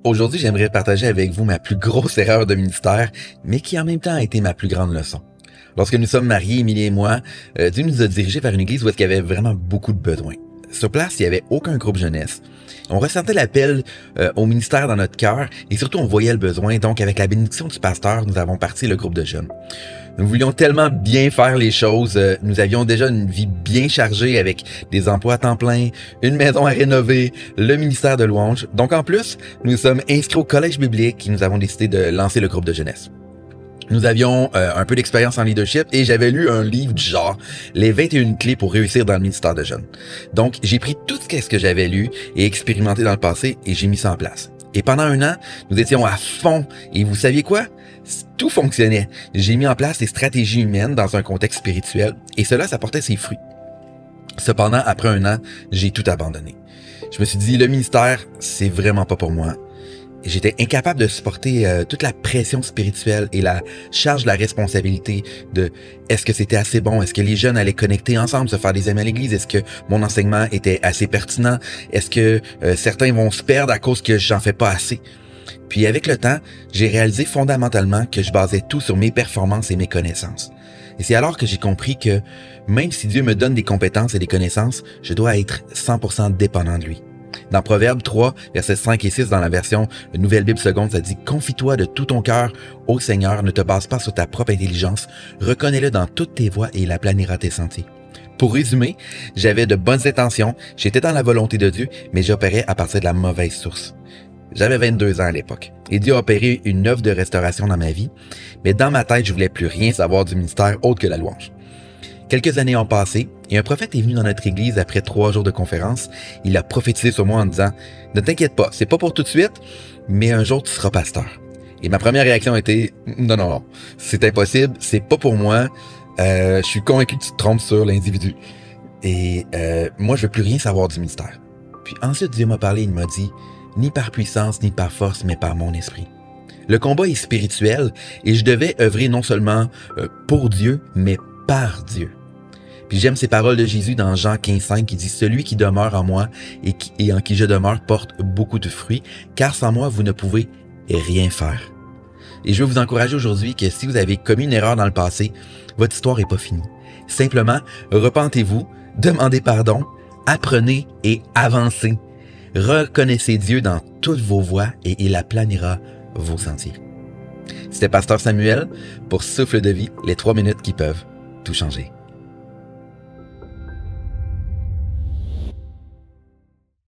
Aujourd'hui, j'aimerais partager avec vous ma plus grosse erreur de ministère, mais qui en même temps a été ma plus grande leçon. Lorsque nous sommes mariés, Émilie et moi, Dieu nous a dirigés vers une église où il y avait vraiment beaucoup de besoins. Sur place, il n'y avait aucun groupe jeunesse. On ressentait l'appel au ministère dans notre cœur et surtout on voyait le besoin. Donc avec la bénédiction du pasteur, nous avons parti le groupe de jeunes. Nous voulions tellement bien faire les choses. Nous avions déjà une vie bien chargée avec des emplois à temps plein, une maison à rénover, le ministère de louanges. Donc en plus, nous sommes inscrits au collège biblique et nous avons décidé de lancer le groupe de jeunesse. Nous avions un peu d'expérience en leadership et j'avais lu un livre du genre « Les 21 clés pour réussir dans le ministère de jeunes ». Donc, j'ai pris tout ce que j'avais lu et expérimenté dans le passé et j'ai mis ça en place. Et pendant un an, nous étions à fond et vous saviez quoi? Tout fonctionnait. J'ai mis en place des stratégies humaines dans un contexte spirituel et cela, ça portait ses fruits. Cependant, après un an, j'ai tout abandonné. Je me suis dit, le ministère, c'est vraiment pas pour moi. J'étais incapable de supporter toute la pression spirituelle et la charge de la responsabilité de est-ce que c'était assez bon, est-ce que les jeunes allaient connecter ensemble, se faire des amis à l'église, est-ce que mon enseignement était assez pertinent, est-ce que certains vont se perdre à cause que j'en fais pas assez. Puis avec le temps, j'ai réalisé fondamentalement que je basais tout sur mes performances et mes connaissances. Et c'est alors que j'ai compris que même si Dieu me donne des compétences et des connaissances, je dois être 100% dépendant de lui. Dans Proverbe 3, versets 5 et 6, dans la version Nouvelle Bible seconde, ça dit « Confie-toi de tout ton cœur au Seigneur, ne te base pas sur ta propre intelligence, reconnais-le dans toutes tes voies et il aplanira tes sentiers. » Pour résumer, j'avais de bonnes intentions, j'étais dans la volonté de Dieu, mais j'opérais à partir de la mauvaise source. J'avais 22 ans à l'époque, et Dieu a opéré une œuvre de restauration dans ma vie, mais dans ma tête, je voulais plus rien savoir du ministère autre que la louange. Quelques années ont passé et un prophète est venu dans notre église après 3 jours de conférence. Il a prophétisé sur moi en disant « Ne t'inquiète pas, c'est pas pour tout de suite, mais un jour tu seras pasteur. » Et ma première réaction a été « Non, c'est impossible, c'est pas pour moi. Je suis convaincu que tu te trompes sur l'individu. Et moi, je veux plus rien savoir du ministère. » Puis ensuite, Dieu m'a parlé, il m'a dit « Ni par puissance, ni par force, mais par mon esprit. » Le combat est spirituel et je devais œuvrer non seulement pour Dieu, mais par Dieu. Puis j'aime ces paroles de Jésus dans Jean 15,5 qui dit « Celui qui demeure en moi et en qui je demeure porte beaucoup de fruits, car sans moi, vous ne pouvez rien faire. » Et je veux vous encourager aujourd'hui que si vous avez commis une erreur dans le passé, votre histoire n'est pas finie. Simplement, repentez-vous, demandez pardon, apprenez et avancez. Reconnaissez Dieu dans toutes vos voies et il aplanira vos sentiers. C'était Pasteur Samuel pour Souffle de vie, les 3 minutes qui peuvent tout changer.